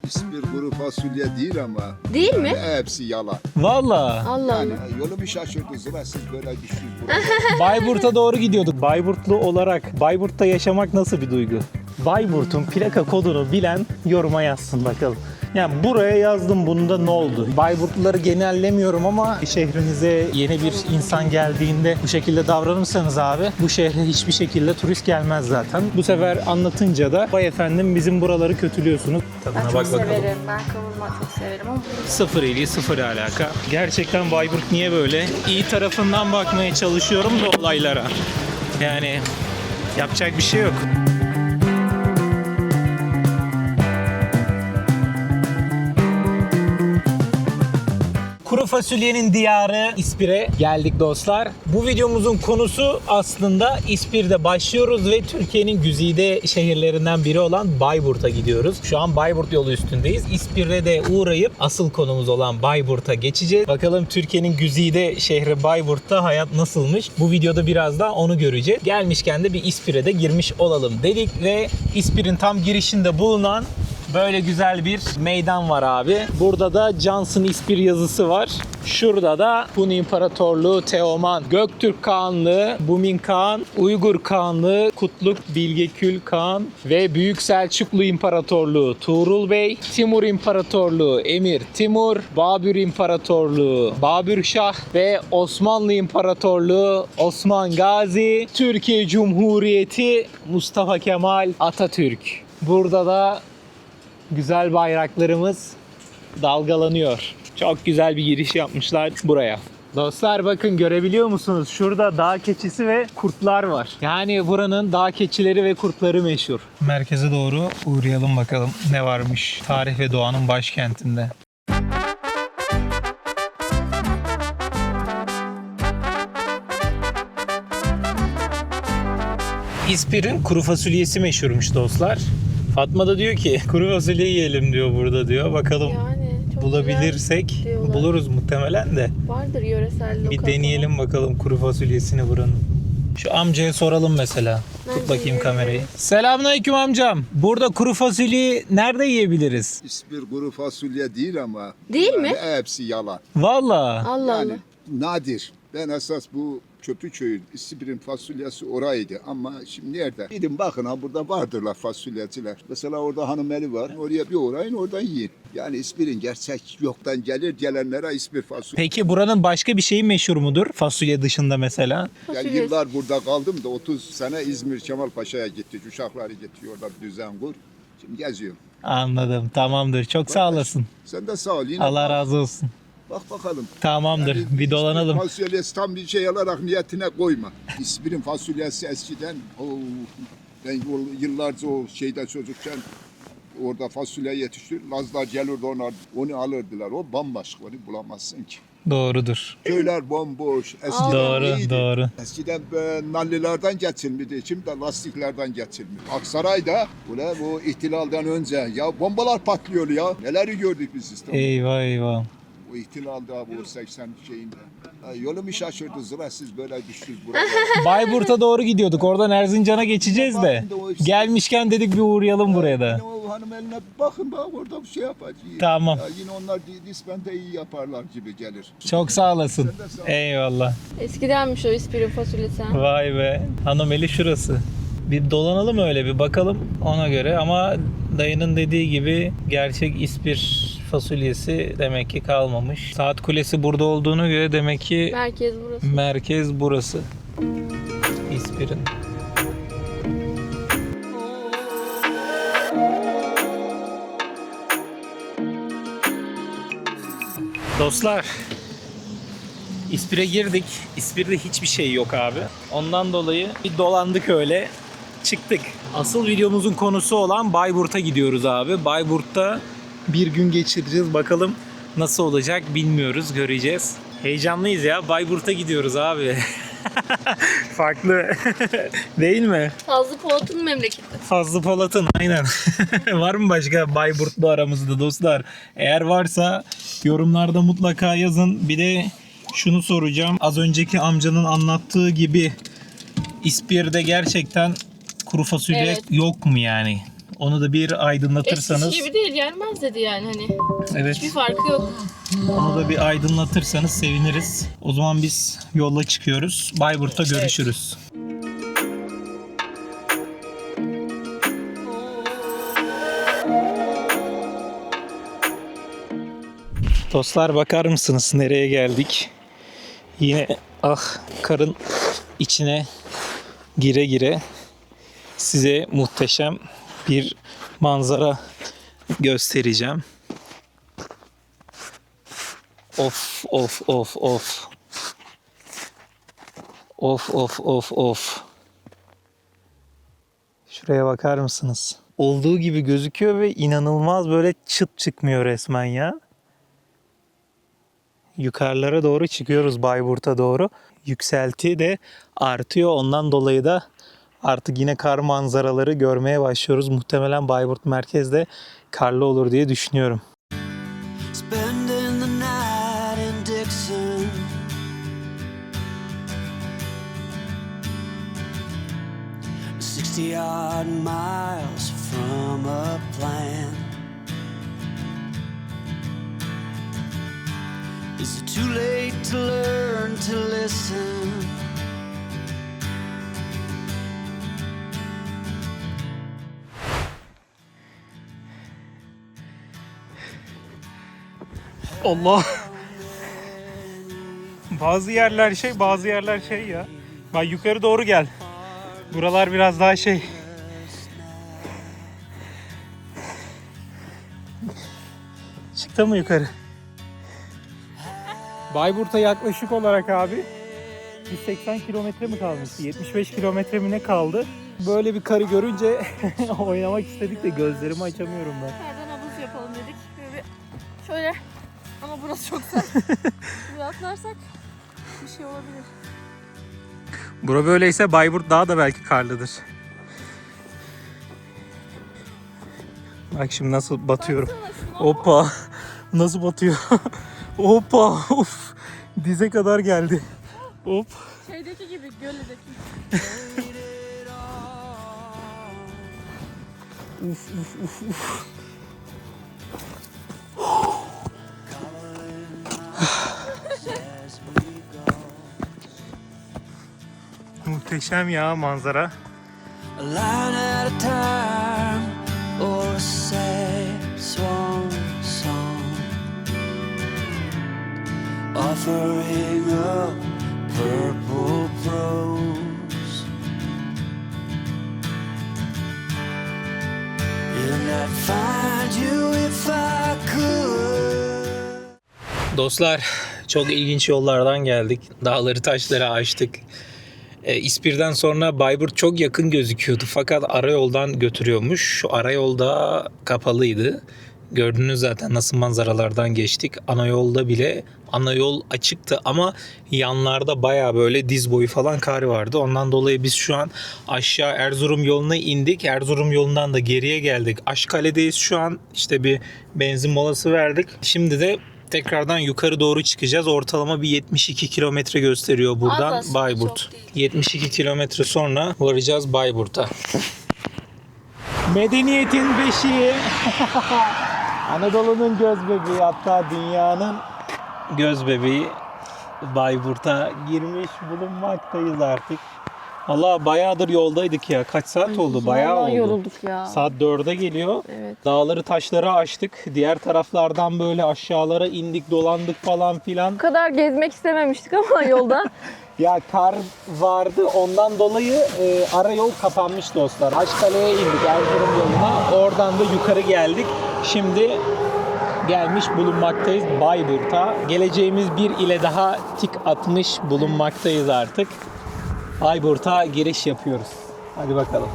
İspir kuru fasulye değil ama. Değil mi? Hepsi yalan. Valla. Allah Yani Allah. yolumu şaşırdınız ama siz böyle düştünüz Bayburt'a doğru gidiyorduk. Bayburtlu olarak Bayburt'ta yaşamak nasıl bir duygu? Bayburt'un plaka kodunu bilen yoruma yazsın bakalım. Yani buraya yazdım, bunda ne oldu? Bayburtluları genellemiyorum ama şehrinize yeni bir insan geldiğinde bu şekilde davranırsanız abi bu şehre hiçbir şekilde turist gelmez zaten. Bu sefer anlatınca da vay efendim bizim buraları kötülüyorsunuz. Tadına Ben çok bak bakalım. severim. Ben kavurma çok severim ama Sıfır ilgi, sıfır alaka. Gerçekten Bayburt niye böyle? İyi tarafından bakmaya çalışıyorum da olaylara. Yani yapacak bir şey yok. Kuru fasulyenin diyarı İspir'e geldik dostlar. Bu videomuzun konusu aslında İspir'de başlıyoruz ve Türkiye'nin güzide şehirlerinden biri olan Bayburt'a gidiyoruz. Şu an Bayburt yolu üstündeyiz. İspir'e de uğrayıp asıl konumuz olan Bayburt'a geçeceğiz. Bakalım Türkiye'nin güzide şehri Bayburt'ta hayat nasılmış? Bu videoda biraz daha onu göreceğiz. Gelmişken de bir İspir'e de girmiş olalım dedik ve İspir'in tam girişinde bulunan böyle güzel bir meydan var abi. Burada da Johnson İspir yazısı var. Şurada da Hun İmparatorluğu, Teoman, Göktürk Kağanlığı, Bumin Kağan, Uygur Kağanlığı, Kutluk Bilgekül Kağan ve Büyük Selçuklu İmparatorluğu Tuğrul Bey, Timur İmparatorluğu Emir Timur, Babür İmparatorluğu Babür Şah ve Osmanlı İmparatorluğu Osman Gazi, Türkiye Cumhuriyeti Mustafa Kemal Atatürk. Burada da güzel bayraklarımız dalgalanıyor. Çok güzel bir giriş yapmışlar buraya. Dostlar bakın görebiliyor musunuz? Şurada dağ keçisi ve kurtlar var. Yani buranın dağ keçileri ve kurtları meşhur. Merkeze doğru uğrayalım bakalım ne varmış tarih ve doğanın başkentinde. İspir'in kuru fasulyesi meşhurmuş dostlar. Fatma da diyor ki kuru fasulye yiyelim diyor burada diyor. Bakalım yani çok bulabilirsek güzel diyorlar. buluruz muhtemelen de. Vardır yöresel Bir lokal deneyelim bakalım kuru fasulyesini buranın. Şu amcaya soralım mesela. Bence Tut bakayım yiyelim. kamerayı. Selamünaleyküm amcam. Burada kuru fasulyeyi nerede yiyebiliriz? İspir kuru fasulye değil ama. Değil mi? Hepsi yalan. Valla. Allah Yani Allah. nadir. Ben esas bu Köprüköy'ün İspir'in fasulyesi oraydı ama şimdi nerede? Gidin bakın ha burada vardırlar fasulyeciler. Mesela orada hanımeli var. Oraya bir uğrayın oradan yiyin. Yani İspir'in gerçek yoktan gelenlere İspir fasulye. Peki buranın başka bir şeyi meşhur mudur? Fasulye dışında mesela. Yani Fasulye. yıllar burada kaldım da 30 sene İzmir Kemalpaşa'ya gittik. Uşakları gitti orada bir düzen kur. Şimdi geziyorum. Anladım. Tamamdır. Çok sağ olasın. Sen de sağ ol. Yine Allah bak, razı olsun. bak bakalım. Tamamdır. Yani Bir dolanalım. İspir fasulyesi tam bir şey alarak niyetine koyma. İspir'in fasulyesi eskiden ben yıllarca o şeyde çocukken orada fasulye yetiştir. Lazlar gelirdi onu alırdılar. O bambaşka onu bulamazsın ki. Doğrudur. Köyler bomboş. Eskiden Doğru, iyiydi. doğru. Eskiden nallilerden geçilmedi. Şimdi lastiklerden geçilmiyor. Aksaray'da bu ihtilalden önce ya bombalar patlıyor ya. Neleri gördük biz İstanbul'da. Eyvah eyvah. O ihtilalda bu 80 şeyinde. Yolumu şaşırdı zıra siz böyle düştünüz buraya. Bayburt'a doğru gidiyorduk. Oradan Erzincan'a geçeceğiz de. Gelmişken dedik bir uğrayalım buraya da. Yine o hanım eline bakın bak orada bir şey yapacak. Tamam. Ya yine onlar nispeten de iyi yaparlar gibi gelir. Çok sağ olasın. Sen de sağ ol. Eyvallah. Eskidenmiş o İspir'in fasulyesi. ha. Vay be. Hanımeli şurası. Bir dolanalım öyle bir bakalım ona göre ama dayının dediği gibi gerçek İspir fasulyesi demek ki kalmamış. Saat Kulesi burada olduğuna göre demek ki Merkez burası. merkez burası. İspir'in. Dostlar, İspir'e girdik. İspir'de hiçbir şey yok abi. Ondan dolayı bir dolandık öyle. Çıktık. Asıl videomuzun konusu olan Bayburt'a gidiyoruz abi. Bayburt'ta bir gün geçireceğiz. Bakalım nasıl olacak bilmiyoruz. Göreceğiz. Heyecanlıyız ya. Bayburt'a gidiyoruz abi. Farklı. Değil mi? Fazlı Polat'ın memleketi. Fazlı Polat'ın aynen. Var mı başka Bayburtlu aramızda dostlar? Eğer varsa yorumlarda mutlaka yazın. Bir de şunu soracağım. Az önceki amcanın anlattığı gibi İspir'de gerçekten kuru fasulye Evet. yok mu yani? Onu da bir aydınlatırsanız. Eskisi gibi değil, gelmez dedi yani hani. Evet. Hiçbir farkı yok. Onu da bir aydınlatırsanız seviniriz. O zaman biz yola çıkıyoruz. Bayburt'ta görüşürüz. Dostlar bakar mısınız nereye geldik? Yine karın içine gire gire size muhteşem bir manzara göstereceğim. Of of of of. Of of of of. Şuraya bakar mısınız? Olduğu gibi gözüküyor ve inanılmaz böyle çıt çıkmıyor resmen ya. Yukarılara doğru çıkıyoruz, Bayburt'a doğru. Yükselti de artıyor. Ondan dolayı da artık yine kar manzaraları görmeye başlıyoruz. Muhtemelen Bayburt merkezde karlı olur diye düşünüyorum. Spending the night in Dixon, $60-odd miles from a plan. Is it too late to learn to listen? Allah! Bazı yerler şey, bazı yerler şey ya. Bak yukarı doğru gel. Buralar biraz daha şey. Çıktı mı yukarı? Bayburt'a yaklaşık olarak abi 180 kilometre mi kalmış? 75 kilometre mi ne kaldı? Böyle bir karı görünce oynamak istedik de gözlerimi açamıyorum ben. Nereden havuz yapalım dedik. Şöyle. Ama burası çok sert. Buraya atlarsak bir şey olabilir. Bura böyleyse Bayburt daha da belki karlıdır. Bak şimdi nasıl batıyorum. Hoppa. Nasıl batıyor? Hoppa. Of. Dize kadar geldi. Hop. Şeydeki gibi, göldeki. Uf uf uf uf. Muhteşem ya manzara. A line at a time, or a sad swan song, offering up purple prose, and I'd find you if I could. Dostlar çok ilginç yollardan geldik. Dağları taşları aştık. İspir'den sonra Bayburt çok yakın gözüküyordu fakat arayoldan götürüyormuş. Şu arayolda kapalıydı. Gördünüz zaten nasıl manzaralardan geçtik. Ana yolda bile ana yol açıktı ama yanlarda baya böyle diz boyu falan kar vardı. Ondan dolayı biz şu an aşağı Erzurum yoluna indik. Erzurum yolundan da geriye geldik. Aşkale'deyiz şu an. İşte bir benzin molası verdik. Şimdi de tekrardan yukarı doğru çıkacağız. Ortalama bir 72 kilometre gösteriyor buradan Az Bayburt. çok değil. 72 kilometre sonra varacağız Bayburt'a. Medeniyetin beşiği. Anadolu'nun göz bebeği, hatta dünyanın göz bebeği Bayburt'a girmiş bulunmaktayız artık. Allah bayağıdır yoldaydık ya. Kaç saat oldu? Bayağı Vallahi oldu. yorulduk ya. Saat 4'e geliyor. Evet. Dağları taşları aştık. Diğer taraflardan böyle aşağılara indik, dolandık falan filan. Bu kadar gezmek istememiştik ama yolda. Ya kar vardı, ondan dolayı ara yol kapanmış dostlar. Aşkale'ye indik Erzurum yoluna. Oradan da yukarı geldik. Şimdi gelmiş bulunmaktayız Bayburt'a. Geleceğimiz bir ile daha tik atmış bulunmaktayız artık. Bayburt'a giriş yapıyoruz. Hadi bakalım.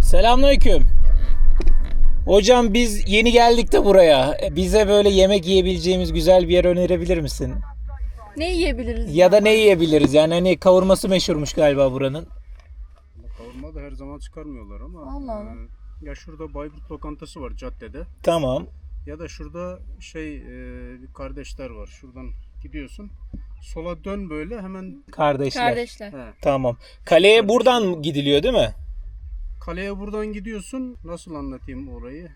Selamünaleyküm. Hocam biz yeni geldik de buraya. Bize böyle yemek yiyebileceğimiz güzel bir yer önerebilir misin? Ne yiyebiliriz? Ya da ne yiyebiliriz? Yani hani kavurması meşhurmuş galiba buranın. Kavurma da her zaman çıkarmıyorlar ama. Allah Allah. Ya şurada Bayburt lokantası var caddede. Tamam. Ya da şurada bir kardeşler var. Şuradan gidiyorsun. Sola dön böyle hemen. Kardeşler. He. Tamam. Kaleye buradan gidiliyor değil mi? Kaleye buradan gidiyorsun. Nasıl anlatayım orayı?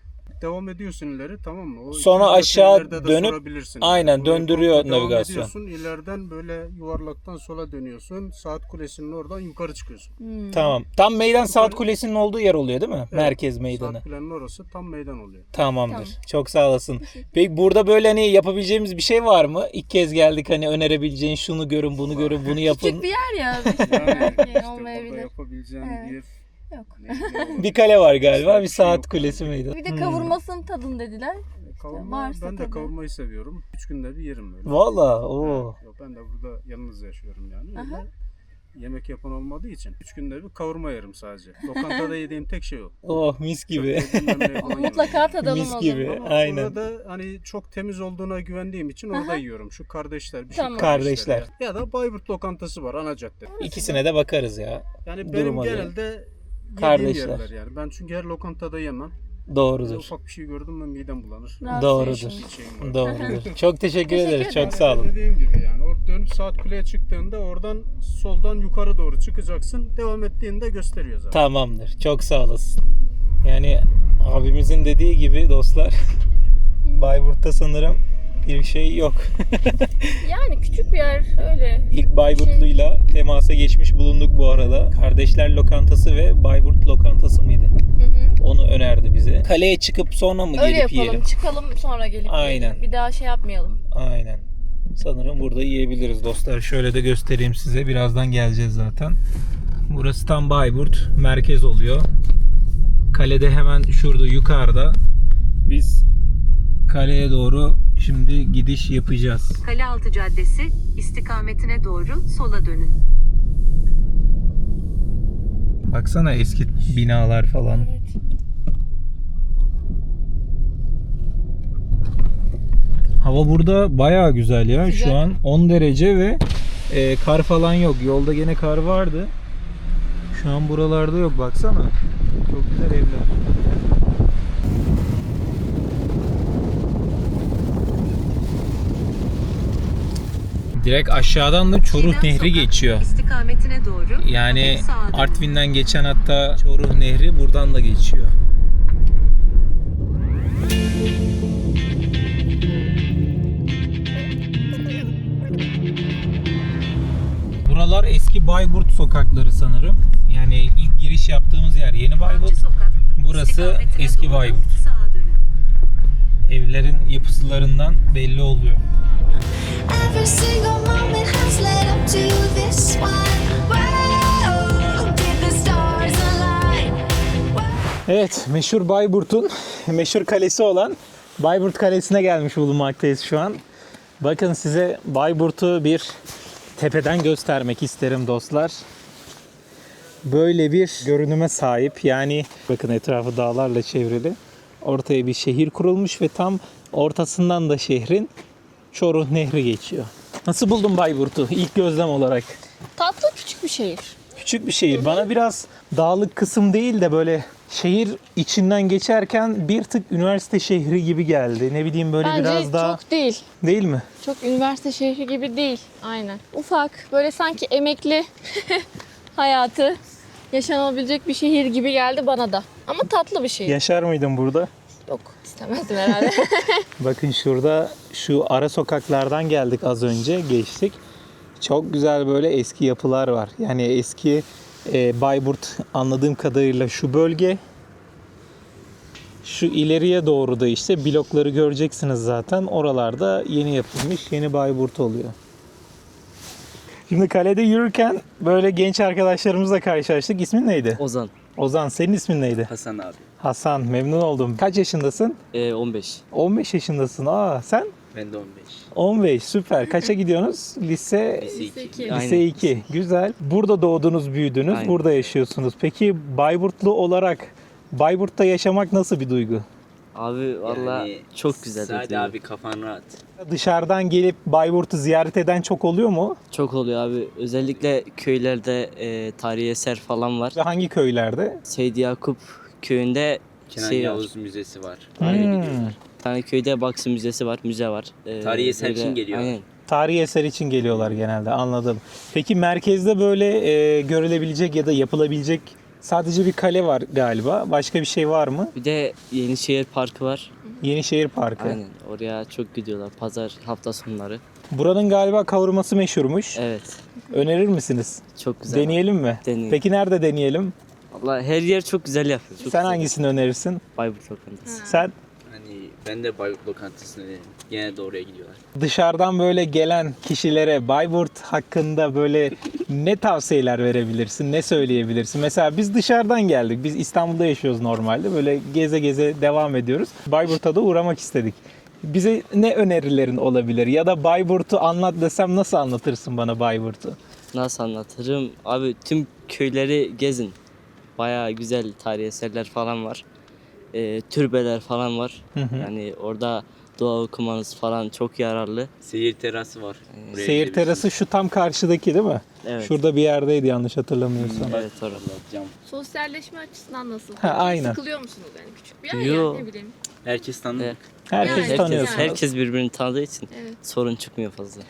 Devam ediyorsun ileri, tamam mı? O Sonra 200 aşağı metrelerde de dönüp- sorabilirsin. aynen, Oraya döndürüyor devam navigasyon. ediyorsun, ileriden böyle yuvarlaktan sola dönüyorsun. Saat Kulesi'nin oradan yukarı çıkıyorsun. Tamam. Tam meydan Saat Kulesi'nin olduğu yer oluyor değil mi? Evet, Merkez meydanı. Saat Kule'nin orası tam meydan oluyor. Tamamdır. Tamam. Çok sağ olasın. Peki burada böyle hani yapabileceğimiz bir şey var mı? İlk kez geldik, hani önerebileceğin şunu görün, bunu görün, bunu yapın. Küçük bir yer ya. Yani işte burada olmayabilir. yapabileceğim Evet. bir Yok. Bir kale var galiba, bir Bir şey Saat yok. Kulesi meydanı. Bir de kavurmasını tadın dediler. Kavurma, varsa ben de tabii. kavurmayı seviyorum. 3 günde bir yerim böyle. Valla o. Yok, ben de burada yalnız yaşıyorum yani. Aha. Öyle yemek yapan olmadığı için 3 günde bir kavurma yerim sadece. Lokantada yediğim tek şey o. Oh, mis gibi. Bilmem ne falan Mutlaka yerim. tadalım Mis o gibi. zaman. Ama Aynen. orada hani çok temiz olduğuna güvendiğim için orada yiyorum. Şu kardeşler, bir şey Tamam. Kardeşler. Ya da Bayburt lokantası var ana cadde. İkisine de bakarız ya. Yani benim Duruma göre. genelde yediğim Kardeşler. yerler yani. Ben çünkü her lokantada yemem. Doğrudur. Ufak bir şey gördüm mü midem bulanır. Rahatsız Doğrudur. yaşıyorsun. Bir şeyim var. Doğrudur. Çok teşekkür ederiz. ederim. Çok sağ olun. Dediğim gibi yani orada dönüp Saat Kule'ye çıktığında oradan soldan yukarı doğru çıkacaksın. Devam ettiğinde gösteriyor zaten. Tamamdır. Çok sağ olasın. Yani abimizin dediği gibi dostlar, Bayburt'ta sanırım bir şey yok. Yani küçük bir yer öyle. İlk Bayburtlu'yla temasa geçmiş bulunduk bu arada. Kardeşler Lokantası ve Bayburt Lokantası mıydı? Hı hı. Onu önerdi bize. Kaleye çıkıp sonra mı Öyle gelip yapalım. yiyelim? Çıkalım sonra gelip Aynen. yiyelim. Bir daha şey yapmayalım. Aynen. Sanırım burada yiyebiliriz dostlar. Şöyle de göstereyim size. Birazdan geleceğiz zaten. Burası tam Bayburt. Merkez oluyor. Kalede hemen şurada yukarıda. Biz kaleye doğru şimdi gidiş yapacağız. Kalealtı Caddesi istikametine doğru sola dönün. Baksana eski binalar falan. Evet. Hava burada bayağı güzel ya. Sıcak. Şu an 10 derece ve kar falan yok. Yolda gene kar vardı. Şu an buralarda yok. Baksana. Çok güzel evler. Direkt aşağıdan da Çoruh Çiğdem Nehri Sokak geçiyor. İstikametine doğru. Yani hafif sağa dönün. Artvin'den geçen hatta Çoruh Nehri buradan da geçiyor. Buralar eski Bayburt sokakları sanırım. Yani ilk giriş yaptığımız yer Yeni Avcı Bayburt. Sokak Burası istikametine eski doğru Bayburt. sağa dönün. Evlerin yapısılarından belli oluyor. Every single moment has led up to this one. Whoa, did the stars align? Evet, meşhur Bayburt'un meşhur kalesi olan Bayburt Kalesi'ne gelmiş bulunmaktayız şu an. Bakın, size Bayburt'u bir tepeden göstermek isterim dostlar. Böyle bir görünüme sahip. Yani bakın, etrafı dağlarla çevrili. Ortaya bir şehir kurulmuş ve tam ortasından da şehrin Çoruh Nehri geçiyor. Nasıl buldun Bayburt'u ilk gözlem olarak? Tatlı küçük bir şehir. Küçük bir şehir. Bana biraz dağlık kısım değil de böyle şehir içinden geçerken bir tık üniversite şehri gibi geldi. Ne bileyim, böyle Bence biraz daha çok değil. değil mi? Çok üniversite şehri gibi değil. Aynen. Ufak. Böyle sanki emekli hayatı yaşanabilecek bir şehir gibi geldi bana da. Ama tatlı bir şehir. Yaşar mıydın burada? Yok, istemezdim herhalde. Bakın şurada şu ara sokaklardan geldik, az önce geçtik. Çok güzel böyle eski yapılar var. Yani eski Bayburt, anladığım kadarıyla şu bölge. Şu ileriye doğru da işte blokları göreceksiniz zaten. Oralarda yeni yapılmış, yeni Bayburt oluyor. Şimdi kalede yürürken böyle genç arkadaşlarımızla karşılaştık. İsmin neydi? Ozan, Ozan, senin ismin neydi? Hasan abi. Hasan, memnun oldum. Kaç yaşındasın? 15. 15 yaşındasın. Aa, sen? Ben de 15. 15, süper. Kaça gidiyorsunuz? Lise Lise 2. Lise 2. Güzel. Burada doğdunuz, büyüdünüz. Aynen. Burada yaşıyorsunuz. Peki Bayburtlu olarak Bayburt'ta yaşamak nasıl bir duygu? Abi valla çok güzel. Sade oluyor. abi kafan rahat. Dışarıdan gelip Bayburt'u ziyaret eden çok oluyor mu? Çok oluyor abi. Özellikle köylerde tarihi eser falan var. Ve hangi köylerde? Seydi Yakup köyünde Kenan şey var. Yavuz Müzesi var. Bir tane köyde Baksı Müzesi var, müze var. Tarihi eser böyle- için geliyorlar. Aynen. Tarihi eser için geliyorlar genelde, anladım. Peki merkezde böyle görülebilecek ya da yapılabilecek sadece bir kale var galiba. Başka bir şey var mı? Bir de Yenişehir Parkı var. Yenişehir Parkı. Aynen. Oraya çok gidiyorlar. Pazar hafta sonları. Buranın galiba kavurması meşhurmuş. Evet. Önerir misiniz? Çok güzel. Deneyelim mi? Deneyelim. Peki nerede deneyelim? Valla her yer çok güzel yapıyor. Çok Sen güzel. hangisini önerirsin? Bayburt lokantası. Sen Hani ben de Bayburt lokantasına dedim. Gene de oraya gidiyorlar. dışarıdan böyle gelen kişilere Bayburt hakkında böyle ne tavsiyeler verebilirsin? Ne söyleyebilirsin? Mesela biz dışarıdan geldik. Biz İstanbul'da yaşıyoruz normalde. Böyle geze geze devam ediyoruz. Bayburt'a da uğramak istedik. Bize ne önerilerin olabilir? Ya da Bayburt'u anlat desem nasıl anlatırsın bana Bayburt'u? Nasıl anlatırım? Abi tüm köyleri gezin. Bayağı güzel tarihi eserler falan var. Türbeler falan var. Yani orada dua okumanız falan çok yararlı. Seyir terası var. Oraya Seyir gidebilirsiniz. terası şu tam karşıdaki değil mi? Evet. Şurada bir yerdeydi yanlış hatırlamıyorsam. Evet orada. Cam. Sosyalleşme açısından nasıl? Ha, aynen. Sıkılıyor musunuz yani küçük bir yer Yo. ya ne bileyim. Herkes tanıdık. Evet. Herkes Yani tanıyorsun. Herkes birbirini tanıdığı için Evet. sorun çıkmıyor fazla.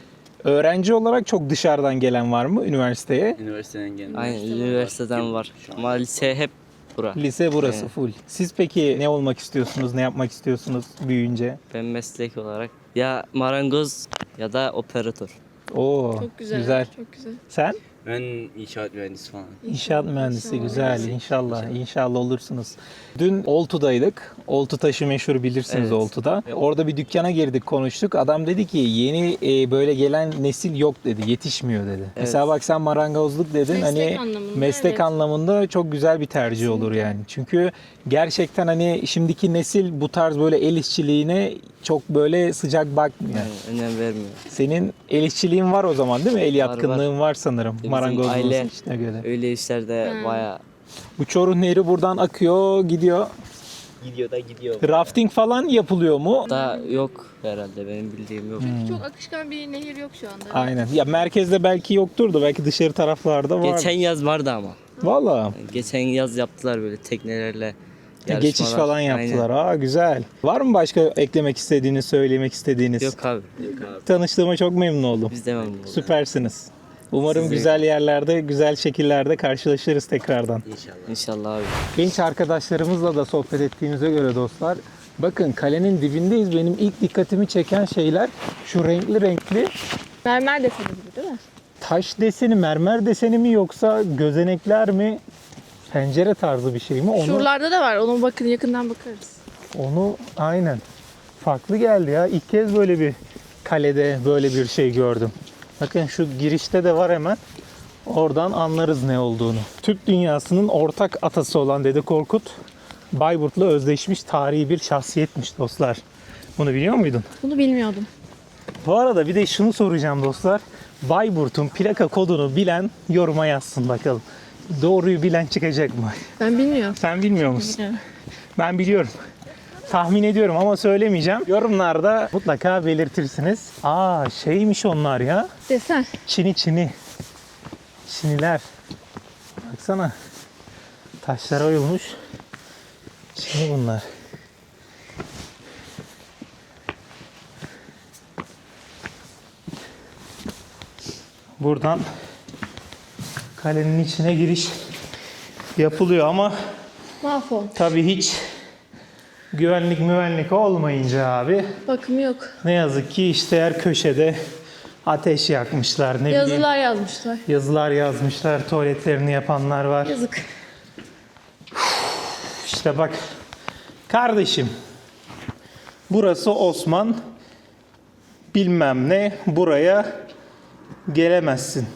Öğrenci olarak çok dışarıdan gelen var mı üniversiteye? Üniversiteden gelen. Aynen üniversiteden var. Ama lise hep bura. Lise burası Evet. full. Siz peki ne olmak istiyorsunuz, ne yapmak istiyorsunuz büyüyünce? Ben meslek olarak ya marangoz ya da operatör. Oo, Çok güzel. güzel. Çok güzel. Sen? Ben inşaat mühendisi falan. İnşaat mühendisi İnşallah. güzel. İnşallah olursunuz. Dün Oltu'daydık. Oltu taşı meşhur bilirsiniz Evet. Oltu'da. Orada bir dükkana girdik konuştuk. Adam dedi ki yeni böyle gelen nesil yok dedi. Yetişmiyor dedi. Mesela bak sen marangozluk dedin. Meslek hani anlamında, meslek evet. anlamında çok güzel bir tercih olur yani. Çünkü gerçekten hani şimdiki nesil bu tarz böyle el işçiliğine çok böyle sıcak bakmıyor. Yani önem vermiyor. Senin el işçiliğin var o zaman değil mi? El Var, yatkınlığın var sanırım. Bizim Marangozluğun aile işine göre. öyle işlerde bayağı Bu Çoruh Nehri buradan akıyor, gidiyor. Gidiyor da gidiyor. Rafting falan yapılıyor mu? da yok herhalde benim bildiğim yok. Çok akışkan bir nehir yok şu anda. Aynen. Ya merkezde belki yoktur da belki dışarı taraflarda var. Geçen yaz vardı ama. Valla. Geçen yaz yaptılar böyle teknelerle. Geçiş yarışmalar. falan yaptılar. Aa güzel. Var mı başka eklemek istediğiniz, söylemek istediğiniz? Aynen. Yok abi. Tanıştığıma çok memnun oldum. Biz de memnun olduk. Süpersiniz. Umarım güzel yerlerde, güzel şekillerde karşılaşırız tekrardan. İnşallah. İnşallah abi. Genç arkadaşlarımızla da sohbet ettiğimize göre dostlar, bakın kalenin dibindeyiz. Benim ilk dikkatimi çeken şeyler şu renkli renkli Mermer deseni gibi değil mi? taş deseni, mermer deseni mi yoksa gözenekler mi? Pencere tarzı bir şey mi? Şuralarda da var. Onu bakın yakından bakarız. Onu aynen. Farklı geldi ya. İlk kez böyle bir kalede böyle bir şey gördüm. Bakın şu girişte de var hemen. Oradan anlarız ne olduğunu. Türk dünyasının ortak atası olan Dede Korkut, Bayburt'la özdeşmiş tarihi bir şahsiyetmiş dostlar. Bunu biliyor muydun? Bunu bilmiyordum. Bu arada bir de şunu soracağım dostlar. Bayburt'un plaka kodunu bilen yoruma yazsın bakalım. Doğruyu bilen çıkacak mı? Ben bilmiyorum. Sen bilmiyor musun? Bilmiyorum. Ben biliyorum. Tahmin ediyorum ama söylemeyeceğim. Yorumlarda mutlaka belirtirsiniz. Aa şeymiş onlar ya. Desen. Çini. Çiniler. Baksana. Taşlar oyulmuş. Çini bunlar. Buradan kalenin içine giriş yapılıyor ama Mahvol. tabii hiç güvenlik olmayınca abi Bakımı yok. ne yazık ki işte her köşede ateş yakmışlar. Ne bileyim, Yazılar yazmışlar. yazılar yazmışlar. Tuvaletlerini yapanlar var. Yazık. İşte bak kardeşim, burası Osman bilmem ne, buraya gelemezsin.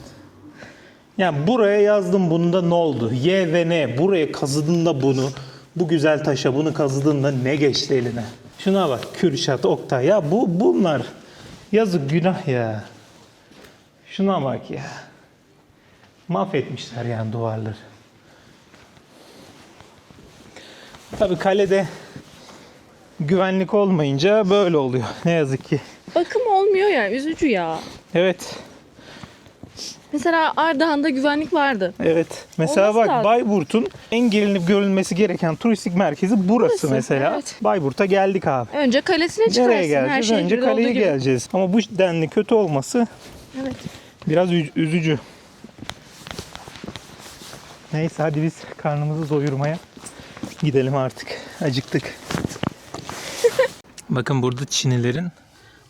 Yani buraya yazdım, bunda ne oldu? Y ve N. Buraya kazıdın da bunu. Bu güzel taşa bunu kazıdın da ne geçti eline? Şuna bak, Kürşat, Oktay. Ya bunlar yazık, günah ya. Şuna bak ya. Mahvetmişler yani duvarları. Tabii kalede güvenlik olmayınca böyle oluyor. Ne yazık ki. Bakım olmuyor yani. Üzücü ya. Evet. Mesela Ardahan'da güvenlik vardı. Evet. Mesela Olması bak lazım. Bayburt'un en gelinip görülmesi gereken turistik merkezi burası Burası, mesela. evet. Bayburt'a geldik abi. Önce kalesine çıkarsın. Nereye geleceğiz? Her şey Önce kaleye geleceğiz. Ama bu denli kötü olması Evet. biraz üzücü. Neyse hadi biz karnımızı doyurmaya gidelim artık. Acıktık. Bakın burada Çinilerin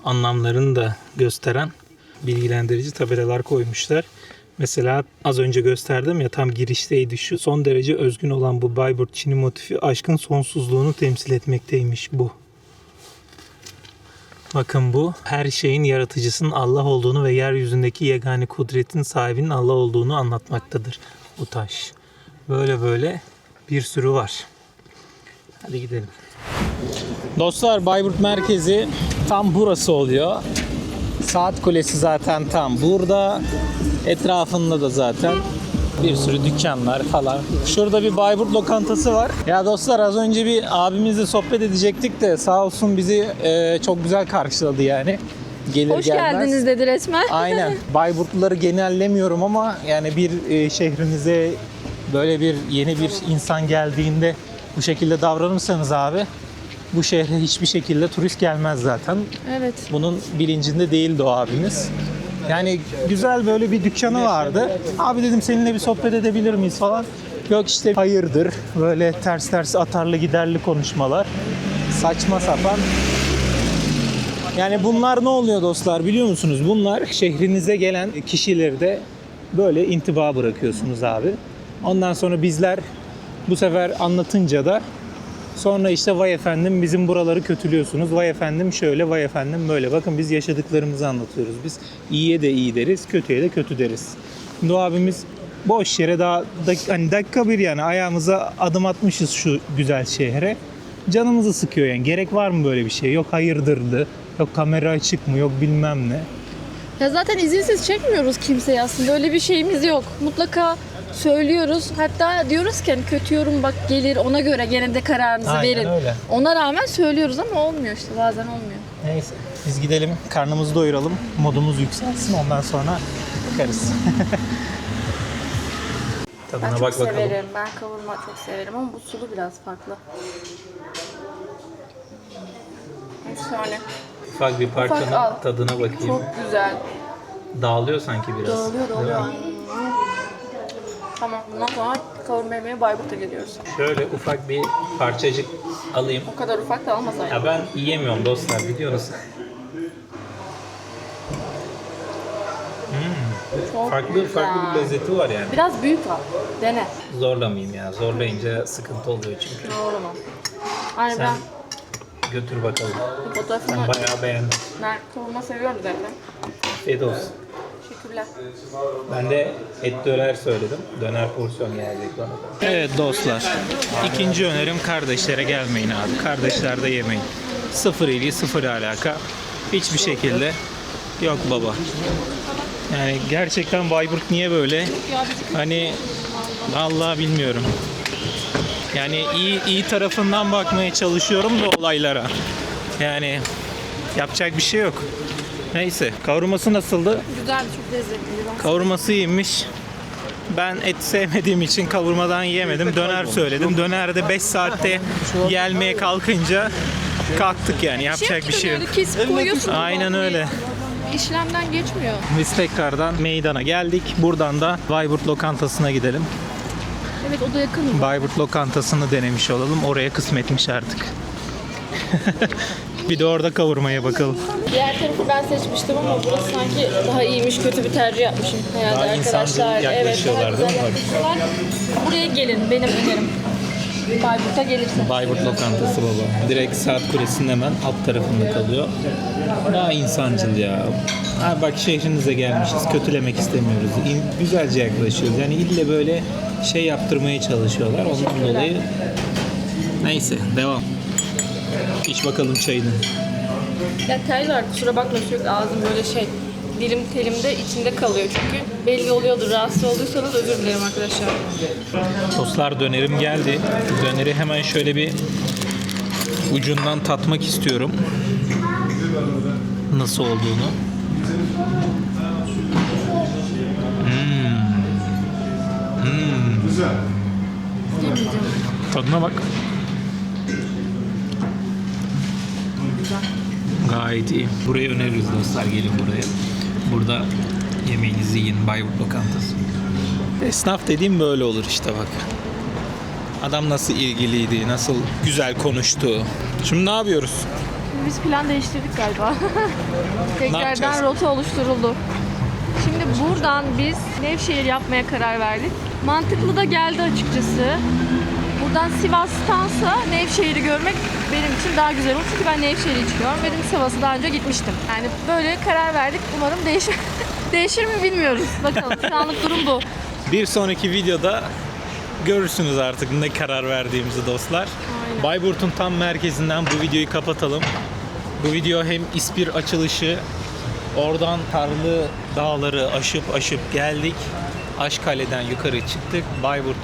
anlamlarını da gösteren bilgilendirici tabelalar koymuşlar. Mesela az önce gösterdim ya, tam girişteydi şu. Son derece özgün olan bu Bayburt Çini motifi aşkın sonsuzluğunu temsil etmekteymiş bu. Bakın bu her şeyin yaratıcısının Allah olduğunu ve yeryüzündeki yegane kudretin sahibinin Allah olduğunu anlatmaktadır bu taş. Böyle bir sürü var. Hadi gidelim. Dostlar, Bayburt merkezi tam burası oluyor. Saat Kulesi zaten tam burada. Etrafında da zaten bir sürü dükkanlar falan. Şurada bir Bayburt lokantası var. Ya dostlar, az önce bir abimizle sohbet edecektik de sağ olsun bizi çok güzel karşıladı yani. Gelir Hoş gelmez. geldiniz dedi resmen. Aynen. Bayburtluları genellemiyorum ama yani bir şehrinize böyle bir yeni bir insan geldiğinde bu şekilde davranırsanız abi, bu şehre hiçbir şekilde turist gelmez zaten. Evet. Bunun bilincinde değildi o abimiz. Yani güzel böyle bir dükkanı vardı. Abi dedim, seninle bir sohbet edebilir miyiz falan. Yok işte hayırdır. Böyle ters atarlı giderli konuşmalar. Saçma sapan. Yani bunlar ne oluyor dostlar biliyor musunuz? Bunlar şehrinize gelen kişileri de böyle intiba bırakıyorsunuz abi. Ondan sonra bizler bu sefer anlatınca da sonra işte vay efendim bizim buraları kötülüyorsunuz. Vay efendim şöyle, vay efendim böyle. Bakın biz yaşadıklarımızı anlatıyoruz. Biz iyiye de iyi deriz, kötüye de kötü deriz. Şimdi o abimiz boş yere daha hani dakika bir yani ayağımıza adım atmışız şu güzel şehre. Canımızı sıkıyor yani. Gerek var mı böyle bir şey? Yok hayırdırdı. Yok kamera açık mı? Yok bilmem ne. Ya zaten izinsiz çekmiyoruz kimseyi aslında. Öyle bir şeyimiz yok. Mutlaka söylüyoruz. Hatta diyoruz ki hani kötü yorum bak gelir, ona göre gene de kararınızı Aynen verin. öyle. Ona rağmen söylüyoruz ama olmuyor işte, bazen olmuyor. Neyse biz gidelim, karnımızı doyuralım, modumuz yükselsin, ondan sonra bakarız. Tadına Ben çok bak bakalım. severim. Ben kavurma çok severim ama bu sulu biraz farklı. Efsane. Ufak bir parçanın al. tadına bakayım. Çok güzel. Dağılıyor sanki biraz. Dağılıyor. Tamam, bundan sonra kavurma yemeye Bayburt'a geliyoruz. Şöyle ufak bir parçacık alayım. O kadar ufak da almasaydım. Ya ben yiyemiyorum dostlar, biliyorsunuz. Çok Farklı güzel. bir lezzeti var yani. Biraz büyük al. Dene. Zorlamayayım ya. Zorlayınca sıkıntı oluyor çünkü. Doğru mu? Hani Sen götür bakalım. ben fotoğrafını... Ben bayağı beğendim. Ben kavurma seviyorum zaten. Afiyet olsun. Teşekkürler. Ben de et döner söyledim. Döner porsiyon gelecek bana. Evet dostlar. İkinci önerim, kardeşlere gelmeyin abi. Kardeşler de yemeyin. Sıfır ilgi, sıfır alaka. Hiçbir şekilde yok baba. Yani gerçekten Bayburt niye böyle? Hani vallahi bilmiyorum. Yani iyi tarafından bakmaya çalışıyorum da olaylara. Yani yapacak bir şey yok. Neyse, kavurması nasıldı? Güzel, çok lezzetli. Kavurması iyiymiş. Ben et sevmediğim için kavurmadan yiyemedim. Döner söyledim. Dönerde 5 saatte gelmeye kalkınca kalktık yani. Yapacak bir şey yok. Kesip koyuyorsun. Aynen öyle. İşlemden geçmiyor. Biz tekrardan meydana geldik. Buradan da Bayburt lokantasına gidelim. Evet, o da yakın. Bayburt lokantasını denemiş olalım. Oraya kısmetmiş artık. Bir de orada kavurmaya bakalım. Diğer tarafı ben seçmiştim ama burası sanki daha iyiymiş, kötü bir tercih yapmışım herhalde Daha arkadaşlar. insancıl yaklaşıyorlar, evet, değil mi? yaklaşıyorlar. Buraya gelin, benim önerim. Bayburt'a gelirse. Bayburt lokantası baba. Direkt Saat Kulesi'nin hemen alt tarafında kalıyor. Daha insancıl ya. Abi bak, şehrinize gelmişiz. Kötülemek istemiyoruz. Güzelce yaklaşıyoruz. Yani ille böyle şey yaptırmaya çalışıyorlar. Ondan dolayı neyse devam. İç bakalım çayını. Ya tel var, kusura bakma, sürekli ağzım böyle şey, dilim telimde içinde kalıyor çünkü. Belli oluyordur, rahatsız olduysanız özür dilerim arkadaşlar. Dostlar, dönerim geldi. Döneri hemen şöyle bir ucundan tatmak istiyorum. Nasıl olduğunu. Tadına bak. Gayet iyi. Burayı öneririz dostlar. Gelin buraya. Burada yemeğinizi yiyin. Bayburt Lokantası. Esnaf dediğim böyle olur işte bak. Adam nasıl ilgiliydi, nasıl güzel konuştu. Şimdi ne yapıyoruz? Biz plan değiştirdik galiba. yapacağız? Tekrardan rota oluşturuldu. Şimdi buradan biz Nevşehir yapmaya karar verdik. Mantıklı da geldi açıkçası. Buradan Sivas'tansa Nevşehir'i görmek benim için daha güzel olur. Çünkü ben Nevşehir'i hiç görmedim. Sivas'a daha önce gitmiştim. Yani böyle karar verdik. Umarım değişir. Değişir mi bilmiyoruz. Bakalım. Şu anlık durum bu. Bir sonraki videoda görürsünüz artık ne karar verdiğimizi dostlar. Aynen. Bayburt'un tam merkezinden bu videoyu kapatalım. Bu video hem İspir açılışı, oradan Tarlı Dağları aşıp geldik. Aşkale'den yukarı çıktık. Bayburt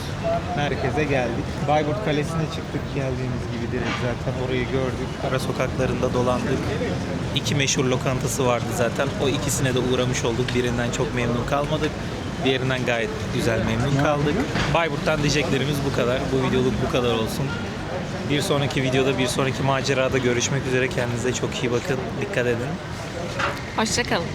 merkeze geldik. Bayburt Kalesi'ne çıktık. Geldiğimiz gibi direkt zaten orayı gördük. Ara sokaklarında dolandık. 2 meşhur lokantası vardı zaten. O ikisine de uğramış olduk. Birinden çok memnun kalmadık. Diğerinden gayet güzel memnun kaldık. Bayburt'tan diyeceklerimiz bu kadar. Bu videoluk bu kadar olsun. Bir sonraki videoda, bir sonraki macerada görüşmek üzere. Kendinize çok iyi bakın. Dikkat edin. Hoşça kalın.